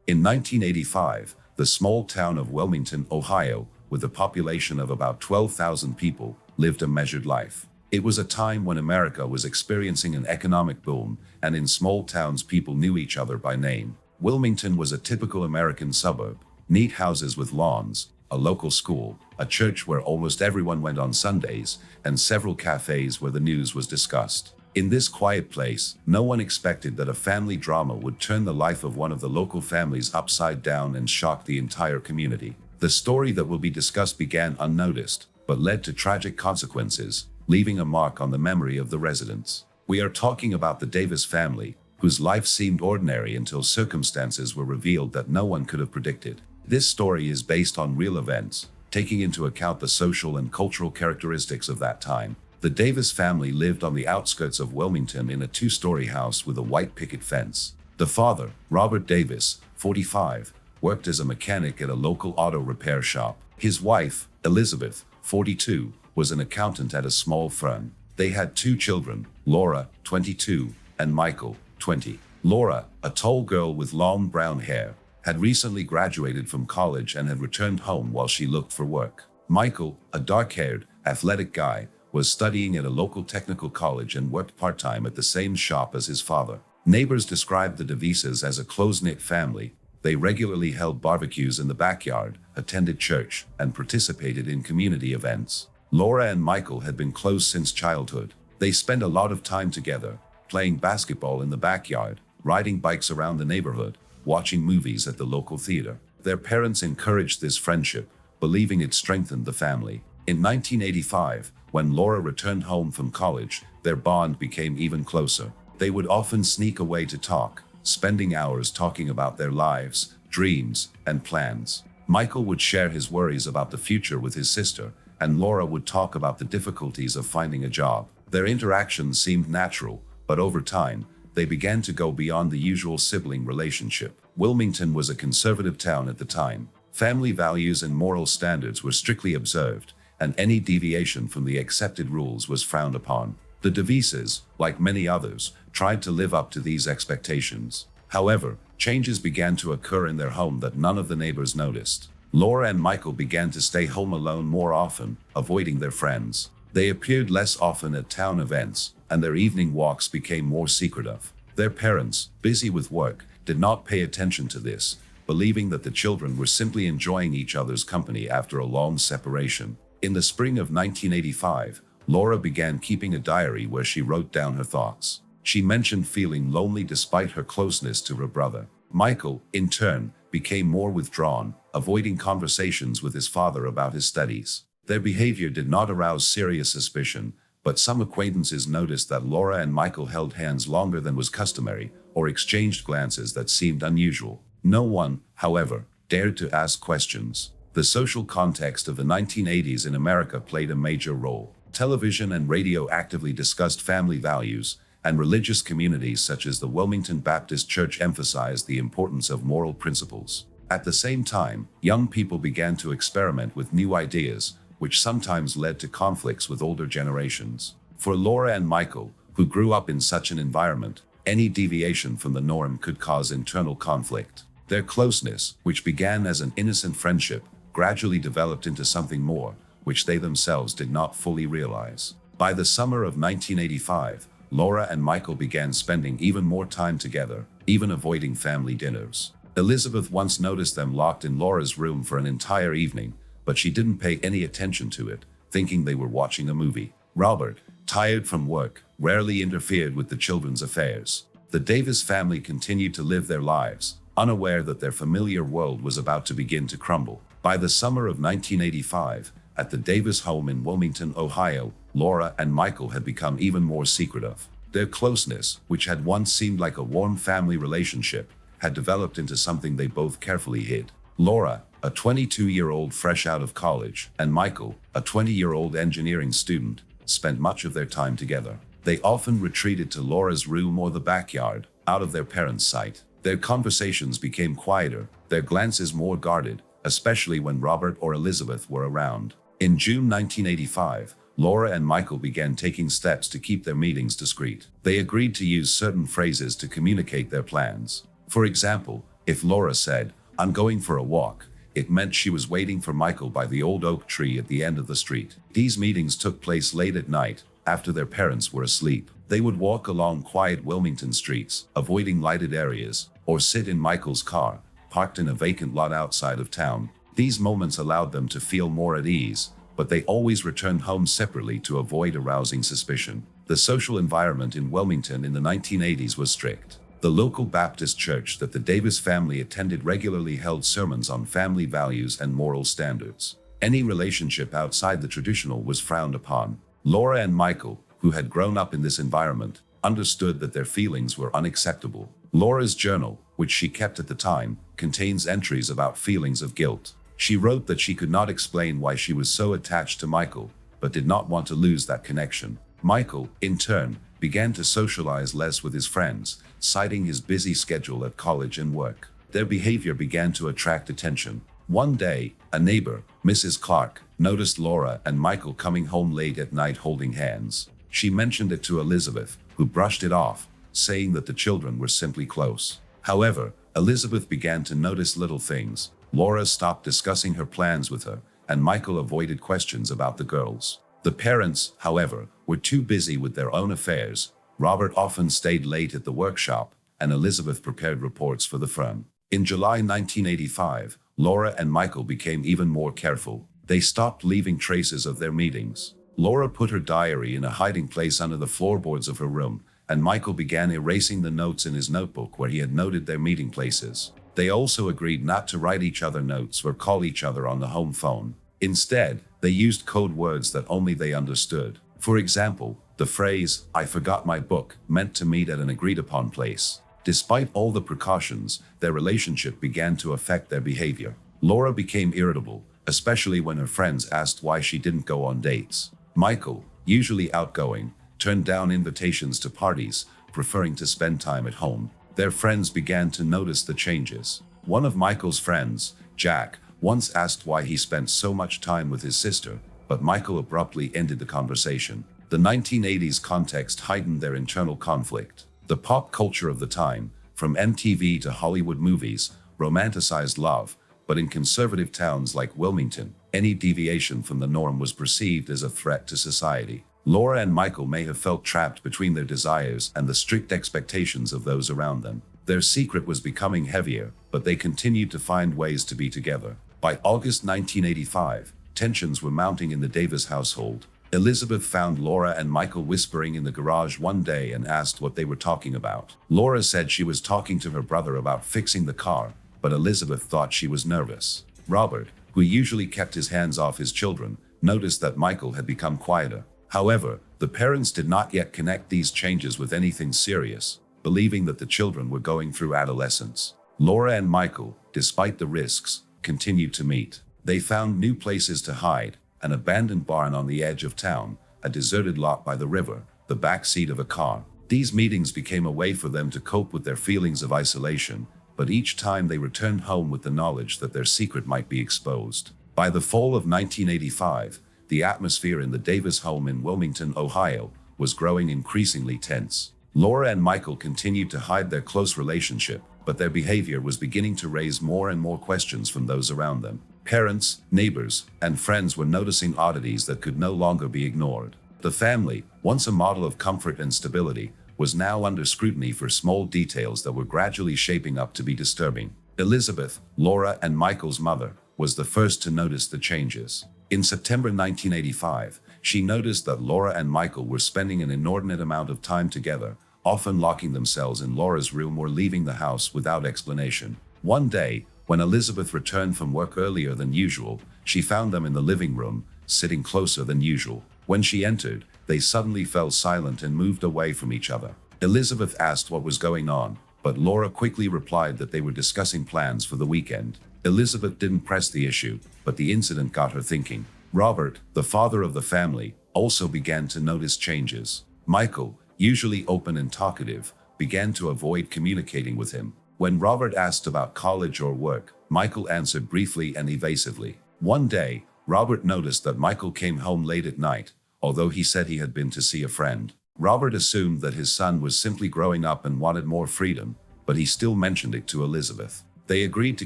In 1985, the small town of Wilmington, Ohio, with a population of about 12,000 people, lived a measured life. It was a time when America was experiencing an economic boom, and in small towns people knew each other by name. Wilmington was a typical American suburb: neat houses with lawns, a local school, a church where almost everyone went on Sundays, and several cafes where the news was discussed. In this quiet place, no one expected that a family drama would turn the life of one of the local families upside down and shock the entire community. The story that will be discussed began unnoticed, but led to tragic consequences, leaving a mark on the memory of the residents. We are talking about the Davis family, whose life seemed ordinary until circumstances were revealed that no one could have predicted. This story is based on real events, taking into account the social and cultural characteristics of that time. The Davis family lived on the outskirts of Wilmington in a two-story house with a white picket fence. The father, Robert Davis, 45, worked as a mechanic at a local auto repair shop. His wife, Elizabeth, 42, was an accountant at a small firm. They had two children, Laura, 22, and Michael, 20. Laura, a tall girl with long brown hair, had recently graduated from college and had returned home while she looked for work. Michael, a dark-haired, athletic guy, was studying at a local technical college and worked part-time at the same shop as his father. Neighbors described the Davises as a close-knit family. They regularly held barbecues in the backyard, attended church, and participated in community events. Laura and Michael had been close since childhood. They spent a lot of time together, playing basketball in the backyard, riding bikes around the neighborhood, watching movies at the local theater. Their parents encouraged this friendship, believing it strengthened the family. In 1985, when Laura returned home from college, their bond became even closer. They would often sneak away to talk, spending hours talking about their lives, dreams, and plans. Michael would share his worries about the future with his sister, and Laura would talk about the difficulties of finding a job. Their interactions seemed natural, but over time, they began to go beyond the usual sibling relationship. Wilmington was a conservative town at the time. Family values and moral standards were strictly observed, and any deviation from the accepted rules was frowned upon. The Davises, like many others, tried to live up to these expectations. However, changes began to occur in their home that none of the neighbors noticed. Laura and Michael began to stay home alone more often, avoiding their friends. They appeared less often at town events, and their evening walks became more secretive. Their parents, busy with work, did not pay attention to this, believing that the children were simply enjoying each other's company after a long separation. In the spring of 1985, Laura began keeping a diary where she wrote down her thoughts. She mentioned feeling lonely despite her closeness to her brother. Michael, in turn, became more withdrawn, avoiding conversations with his father about his studies. Their behavior did not arouse serious suspicion, but some acquaintances noticed that Laura and Michael held hands longer than was customary, or exchanged glances that seemed unusual. No one, however, dared to ask questions. The social context of the 1980s in America played a major role. Television and radio actively discussed family values, and religious communities such as the Wilmington Baptist Church emphasized the importance of moral principles. At the same time, young people began to experiment with new ideas, which sometimes led to conflicts with older generations. For Laura and Michael, who grew up in such an environment, any deviation from the norm could cause internal conflict. Their closeness, which began as an innocent friendship, gradually developed into something more, which they themselves did not fully realize. By the summer of 1985, Laura and Michael began spending even more time together, even avoiding family dinners. Elizabeth once noticed them locked in Laura's room for an entire evening, but she didn't pay any attention to it, thinking they were watching a movie. Robert, tired from work, rarely interfered with the children's affairs. The Davis family continued to live their lives, unaware that their familiar world was about to begin to crumble. By the summer of 1985, at the Davis home in Wilmington, Ohio, Laura and Michael had become even more secretive. Their closeness, which had once seemed like a warm family relationship, had developed into something they both carefully hid. Laura, a 22-year-old fresh out of college, and Michael, a 20-year-old engineering student, spent much of their time together. They often retreated to Laura's room or the backyard, out of their parents' sight. Their conversations became quieter, their glances more guarded, especially when Robert or Elizabeth were around. In June 1985, Laura and Michael began taking steps to keep their meetings discreet. They agreed to use certain phrases to communicate their plans. For example, If Laura said, "I'm going for a walk," it meant she was waiting for Michael by the old oak tree at the end of the street. These meetings took place late at night, after their parents were asleep. They would walk along quiet Wilmington streets, avoiding lighted areas, or sit in Michael's car, parked in a vacant lot outside of town. These moments allowed them to feel more at ease, but they always returned home separately to avoid arousing suspicion. The social environment in Wilmington in the 1980s was strict. The local Baptist church that the Davis family attended regularly held sermons on family values and moral standards. Any relationship outside the traditional was frowned upon. Laura and Michael, who had grown up in this environment, understood that their feelings were unacceptable. Laura's journal, which she kept at the time, contains entries about feelings of guilt. She wrote that she could not explain why she was so attached to Michael, but did not want to lose that connection. Michael, in turn, began to socialize less with his friends, citing his busy schedule at college and work. Their behavior began to attract attention. One day, a neighbor, Mrs. Clark, noticed Laura and Michael coming home late at night holding hands. She mentioned it to Elizabeth, who brushed it off, saying that the children were simply close. However, Elizabeth began to notice little things. Laura stopped discussing her plans with her, and Michael avoided questions about the girls. The parents, however, were too busy with their own affairs. Robert often stayed late at the workshop, and Elizabeth prepared reports for the firm. In July 1985, Laura and Michael became even more careful. They stopped leaving traces of their meetings. Laura put her diary in a hiding place under the floorboards of her room, and Michael began erasing the notes in his notebook where he had noted their meeting places. They also agreed not to write each other notes or call each other on the home phone. Instead, they used code words that only they understood. For example, the phrase, "I forgot my book," meant to meet at an agreed-upon place. Despite all the precautions, their relationship began to affect their behavior. Laura became irritable, especially when her friends asked why she didn't go on dates. Michael, usually outgoing, turned down invitations to parties, preferring to spend time at home. Their friends began to notice the changes. One of Michael's friends, Jack, once asked why he spent so much time with his sister, but Michael abruptly ended the conversation. The 1980s context heightened their internal conflict. The pop culture of the time, from MTV to Hollywood movies, romanticized love, but in conservative towns like Wilmington, any deviation from the norm was perceived as a threat to society. Laura and Michael may have felt trapped between their desires and the strict expectations of those around them. Their secret was becoming heavier, but they continued to find ways to be together. By August 1985, tensions were mounting in the Davis household. Elizabeth found Laura and Michael whispering in the garage one day and asked what they were talking about. Laura said she was talking to her brother about fixing the car, but Elizabeth thought she was nervous. Robert, who usually kept his hands off his children, noticed that Michael had become quieter. However, the parents did not yet connect these changes with anything serious, believing that the children were going through adolescence. Laura and Michael, despite the risks, continued to meet. They found new places to hide, an abandoned barn on the edge of town, a deserted lot by the river, the back seat of a car. These meetings became a way for them to cope with their feelings of isolation, but each time they returned home with the knowledge that their secret might be exposed. By the fall of 1985, the atmosphere in the Davis home in Wilmington, Ohio, was growing increasingly tense. Laura and Michael continued to hide their close relationship, but their behavior was beginning to raise more and more questions from those around them. Parents, neighbors, and friends were noticing oddities that could no longer be ignored. The family, once a model of comfort and stability, was now under scrutiny for small details that were gradually shaping up to be disturbing. Elizabeth, Laura and Michael's mother, was the first to notice the changes. In September 1985, she noticed that Laura and Michael were spending an inordinate amount of time together, often locking themselves in Laura's room or leaving the house without explanation. One day, when Elizabeth returned from work earlier than usual, she found them in the living room, sitting closer than usual. When she entered, they suddenly fell silent and moved away from each other. Elizabeth asked what was going on, but Laura quickly replied that they were discussing plans for the weekend. Elizabeth didn't press the issue, but the incident got her thinking. Robert, the father of the family, also began to notice changes. Michael, usually open and talkative, began to avoid communicating with him. When Robert asked about college or work, Michael answered briefly and evasively. One day, Robert noticed that Michael came home late at night, although he said he had been to see a friend. Robert assumed that his son was simply growing up and wanted more freedom, but he still mentioned it to Elizabeth. They agreed to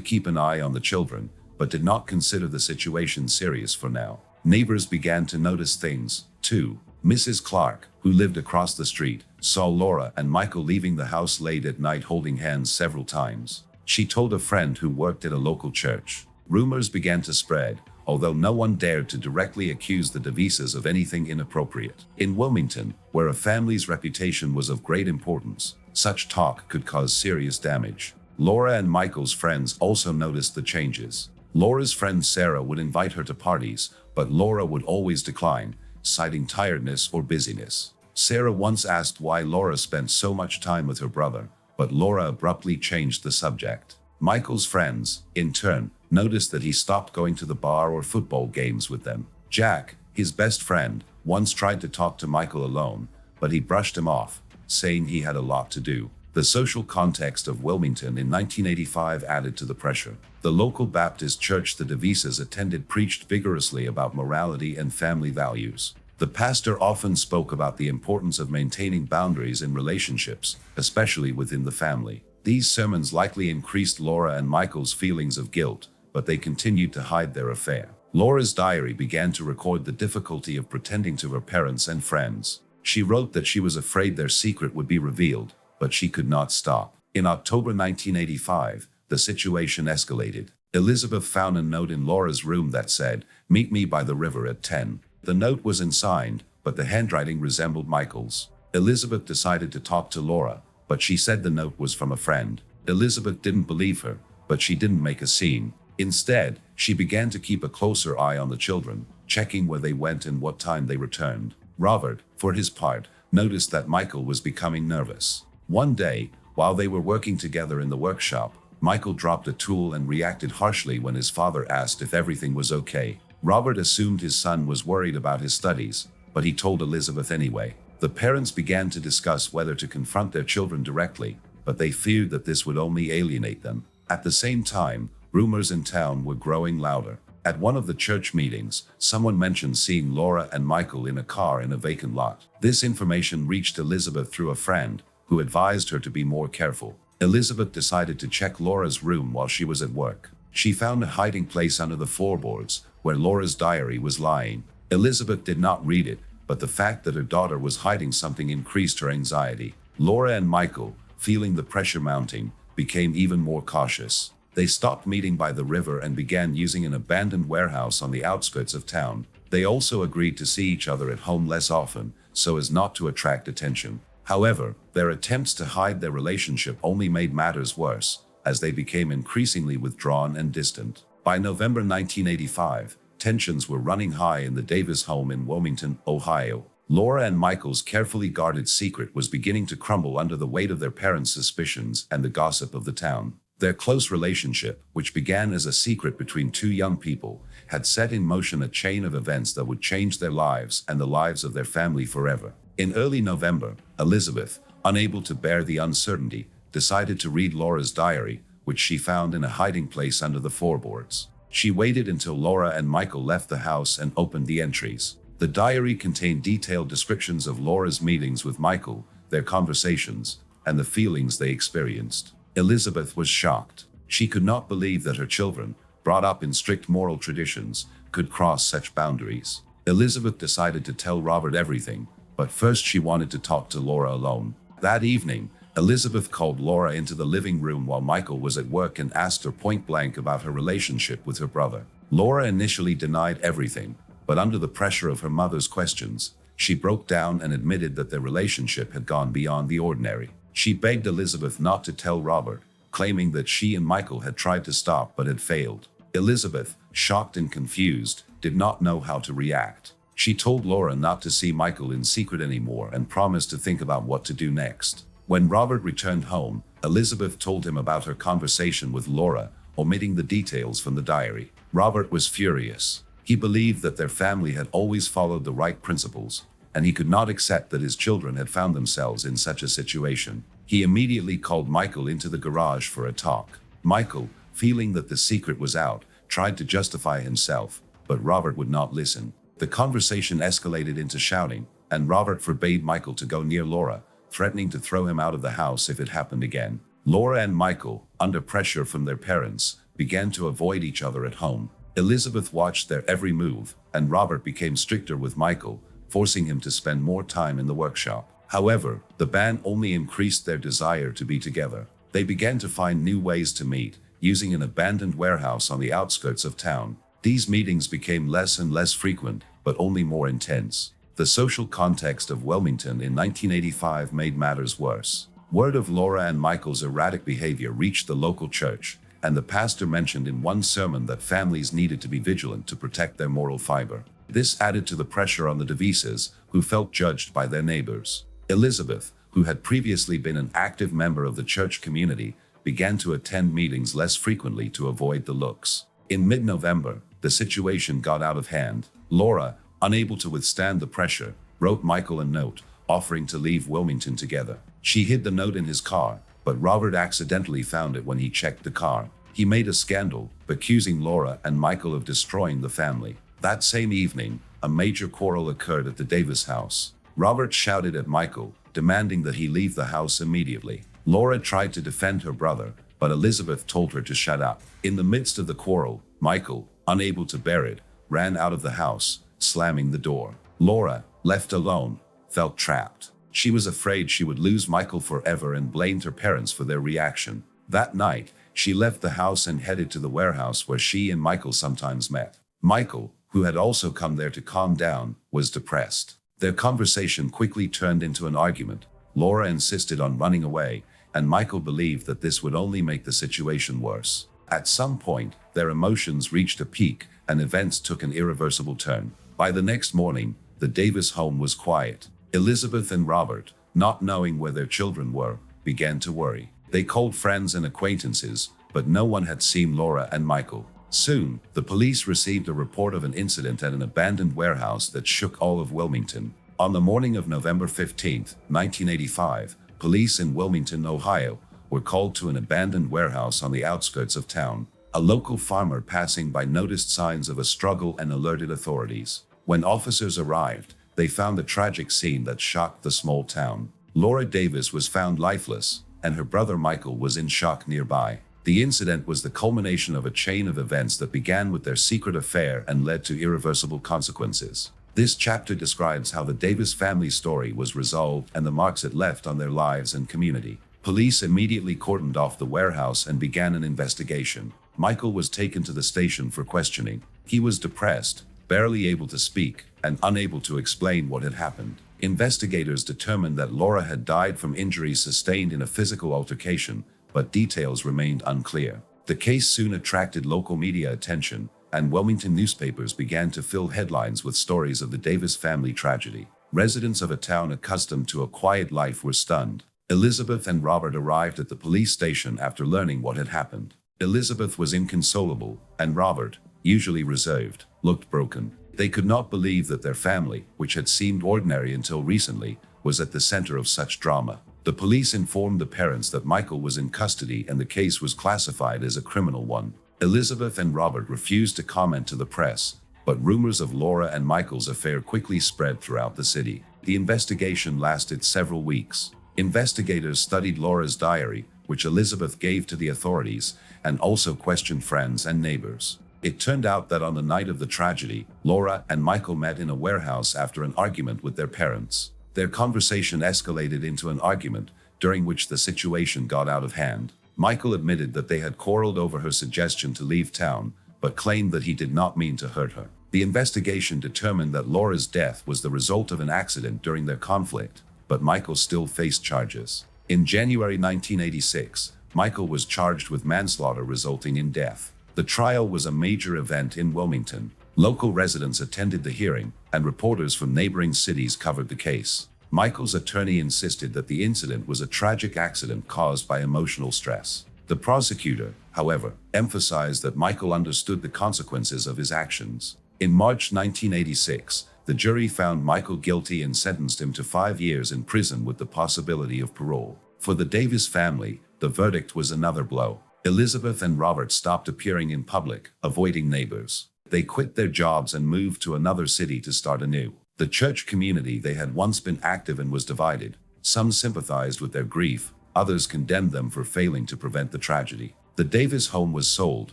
keep an eye on the children, but did not consider the situation serious for now. Neighbors began to notice things, too. Mrs. Clark, who lived across the street, saw Laura and Michael leaving the house late at night holding hands several times. She told a friend who worked at a local church. Rumors began to spread, although no one dared to directly accuse the DeVises of anything inappropriate. In Wilmington, where a family's reputation was of great importance, such talk could cause serious damage. Laura and Michael's friends also noticed the changes. Laura's friend Sarah would invite her to parties, but Laura would always decline, citing tiredness or busyness. Sarah once asked why Laura spent so much time with her brother, but Laura abruptly changed the subject. Michael's friends, in turn, noticed that he stopped going to the bar or football games with them. Jack, his best friend, once tried to talk to Michael alone, but he brushed him off, saying he had a lot to do. The social context of Wilmington in 1985 added to the pressure. The local Baptist church the DeVises attended preached vigorously about morality and family values. The pastor often spoke about the importance of maintaining boundaries in relationships, especially within the family. These sermons likely increased Laura and Michael's feelings of guilt, but they continued to hide their affair. Laura's diary began to record the difficulty of pretending to her parents and friends. She wrote that she was afraid their secret would be revealed, but she could not stop. In October 1985, the situation escalated. Elizabeth found a note in Laura's room that said, "Meet me by the river at 10. The note was unsigned, but the handwriting resembled Michael's. Elizabeth decided to talk to Laura, but she said the note was from a friend. Elizabeth didn't believe her, but she didn't make a scene. Instead, she began to keep a closer eye on the children, checking where they went and what time they returned. Robert, for his part, noticed that Michael was becoming nervous. One day, while they were working together in the workshop, Michael dropped a tool and reacted harshly when his father asked if everything was okay. Robert assumed his son was worried about his studies, but he told Elizabeth anyway. The parents began to discuss whether to confront their children directly, but they feared that this would only alienate them. At the same time, rumors in town were growing louder. At one of the church meetings, someone mentioned seeing Laura and Michael in a car in a vacant lot. This information reached Elizabeth through a friend, who advised her to be more careful. Elizabeth decided to check Laura's room while she was at work. She found a hiding place under the floorboards, where Laura's diary was lying. Elizabeth did not read it, but the fact that her daughter was hiding something increased her anxiety. Laura and Michael, feeling the pressure mounting, became even more cautious. They stopped meeting by the river and began using an abandoned warehouse on the outskirts of town. They also agreed to see each other at home less often, so as not to attract attention. However, their attempts to hide their relationship only made matters worse, as they became increasingly withdrawn and distant. By November 1985, tensions were running high in the Davis home in Wilmington, Ohio. Laura and Michael's carefully guarded secret was beginning to crumble under the weight of their parents' suspicions and the gossip of the town. Their close relationship, which began as a secret between two young people, had set in motion a chain of events that would change their lives and the lives of their family forever. In early November, Elizabeth, unable to bear the uncertainty, decided to read Laura's diary, which she found in a hiding place under the floorboards. She waited until Laura and Michael left the house and opened the entries. The diary contained detailed descriptions of Laura's meetings with Michael, their conversations, and the feelings they experienced. Elizabeth was shocked. She could not believe that her children, brought up in strict moral traditions, could cross such boundaries. Elizabeth decided to tell Robert everything, but first she wanted to talk to Laura alone. That evening, Elizabeth called Laura into the living room while Michael was at work and asked her point blank about her relationship with her brother. Laura initially denied everything, but under the pressure of her mother's questions, she broke down and admitted that their relationship had gone beyond the ordinary. She begged Elizabeth not to tell Robert, claiming that she and Michael had tried to stop but had failed. Elizabeth, shocked and confused, did not know how to react. She told Laura not to see Michael in secret anymore and promised to think about what to do next. When Robert returned home, Elizabeth told him about her conversation with Laura, omitting the details from the diary. Robert was furious. He believed that their family had always followed the right principles, and he could not accept that his children had found themselves in such a situation. He immediately called Michael into the garage for a talk. Michael, feeling that the secret was out, tried to justify himself, but Robert would not listen. The conversation escalated into shouting, and Robert forbade Michael to go near Laura, threatening to throw him out of the house if it happened again. Laura and Michael, under pressure from their parents, began to avoid each other at home. Elizabeth watched their every move, and Robert became stricter with Michael, forcing him to spend more time in the workshop. However, the band only increased their desire to be together. They began to find new ways to meet, using an abandoned warehouse on the outskirts of town. These meetings became less and less frequent, but only more intense. The social context of Wilmington in 1985 made matters worse. Word of Laura and Michael's erratic behavior reached the local church, and the pastor mentioned in one sermon that families needed to be vigilant to protect their moral fiber. This added to the pressure on the DeVises, who felt judged by their neighbors. Elizabeth, who had previously been an active member of the church community, began to attend meetings less frequently to avoid the looks. In mid-November, the situation got out of hand. Laura, unable to withstand the pressure, wrote Michael a note, offering to leave Wilmington together. She hid the note in his car, but Robert accidentally found it when he checked the car. He made a scandal, accusing Laura and Michael of destroying the family. That same evening, a major quarrel occurred at the Davis house. Robert shouted at Michael, demanding that he leave the house immediately. Laura tried to defend her brother, but Elizabeth told her to shut up. In the midst of the quarrel, Michael, unable to bear it, ran out of the house, slamming the door. Laura, left alone, felt trapped. She was afraid she would lose Michael forever and blamed her parents for their reaction. That night, she left the house and headed to the warehouse where she and Michael sometimes met. Michael, who had also come there to calm down, was depressed. Their conversation quickly turned into an argument. Laura insisted on running away, and Michael believed that this would only make the situation worse. At some point, their emotions reached a peak, and events took an irreversible turn. By the next morning, the Davis home was quiet. Elizabeth and Robert, not knowing where their children were, began to worry. They called friends and acquaintances, but no one had seen Laura and Michael. Soon, the police received a report of an incident at an abandoned warehouse that shook all of Wilmington. On the morning of November 15, 1985, police in Wilmington, Ohio, were called to an abandoned warehouse on the outskirts of town. A local farmer passing by noticed signs of a struggle and alerted authorities. When officers arrived, they found the tragic scene that shocked the small town. Laura Davis was found lifeless, and her brother Michael was in shock nearby. The incident was the culmination of a chain of events that began with their secret affair and led to irreversible consequences. This chapter describes how the Davis family story was resolved and the marks it left on their lives and community. Police immediately cordoned off the warehouse and began an investigation. Michael was taken to the station for questioning. He was depressed, barely able to speak, and unable to explain what had happened. Investigators determined that Laura had died from injuries sustained in a physical altercation, but details remained unclear. The case soon attracted local media attention, and Wilmington newspapers began to fill headlines with stories of the Davis family tragedy. Residents of a town accustomed to a quiet life were stunned. Elizabeth and Robert arrived at the police station after learning what had happened. Elizabeth was inconsolable, and Robert, usually reserved, looked broken. They could not believe that their family, which had seemed ordinary until recently, was at the center of such drama. The police informed the parents that Michael was in custody and the case was classified as a criminal one. Elizabeth and Robert refused to comment to the press, but rumors of Laura and Michael's affair quickly spread throughout the city. The investigation lasted several weeks. Investigators studied Laura's diary, which Elizabeth gave to the authorities, and also questioned friends and neighbors. It turned out that on the night of the tragedy, Laura and Michael met in a warehouse after an argument with their parents. Their conversation escalated into an argument, during which the situation got out of hand. Michael admitted that they had quarreled over her suggestion to leave town, but claimed that he did not mean to hurt her. The investigation determined that Laura's death was the result of an accident during their conflict, but Michael still faced charges. In January 1986, Michael was charged with manslaughter resulting in death. The trial was a major event in Wilmington. Local residents attended the hearing, and reporters from neighboring cities covered the case. Michael's attorney insisted that the incident was a tragic accident caused by emotional stress. The prosecutor, however, emphasized that Michael understood the consequences of his actions. In March 1986, the jury found Michael guilty and sentenced him to 5 years in prison with the possibility of parole. For the Davis family, the verdict was another blow. Elizabeth and Robert stopped appearing in public, avoiding neighbors. They quit their jobs and moved to another city to start anew. The church community they had once been active in was divided. Some sympathized with their grief, Others condemned them for failing to prevent the tragedy. The Davis home was sold,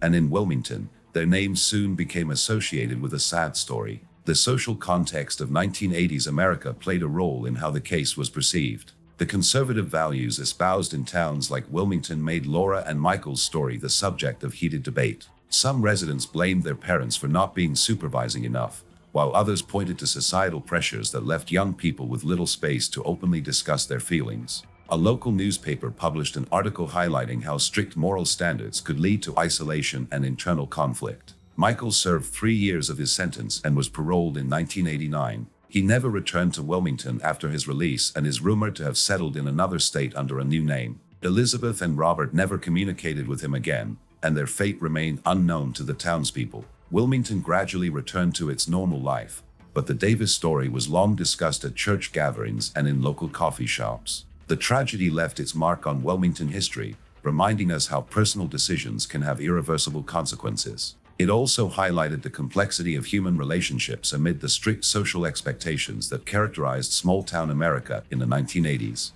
and in Wilmington, their name soon became associated with a sad story. The social context of 1980s America played a role in how the case was perceived. The conservative values espoused in towns like Wilmington made Laura and Michael's story the subject of heated debate. Some residents blamed their parents for not being supervising enough, while others pointed to societal pressures that left young people with little space to openly discuss their feelings. A local newspaper published an article highlighting how strict moral standards could lead to isolation and internal conflict. Michael served 3 years of his sentence and was paroled in 1989. He never returned to Wilmington after his release and is rumored to have settled in another state under a new name. Elizabeth and Robert never communicated with him again, and their fate remained unknown to the townspeople. Wilmington gradually returned to its normal life, but the Davis story was long discussed at church gatherings and in local coffee shops. The tragedy left its mark on Wilmington history, reminding us how personal decisions can have irreversible consequences. It also highlighted the complexity of human relationships amid the strict social expectations that characterized small-town America in the 1980s.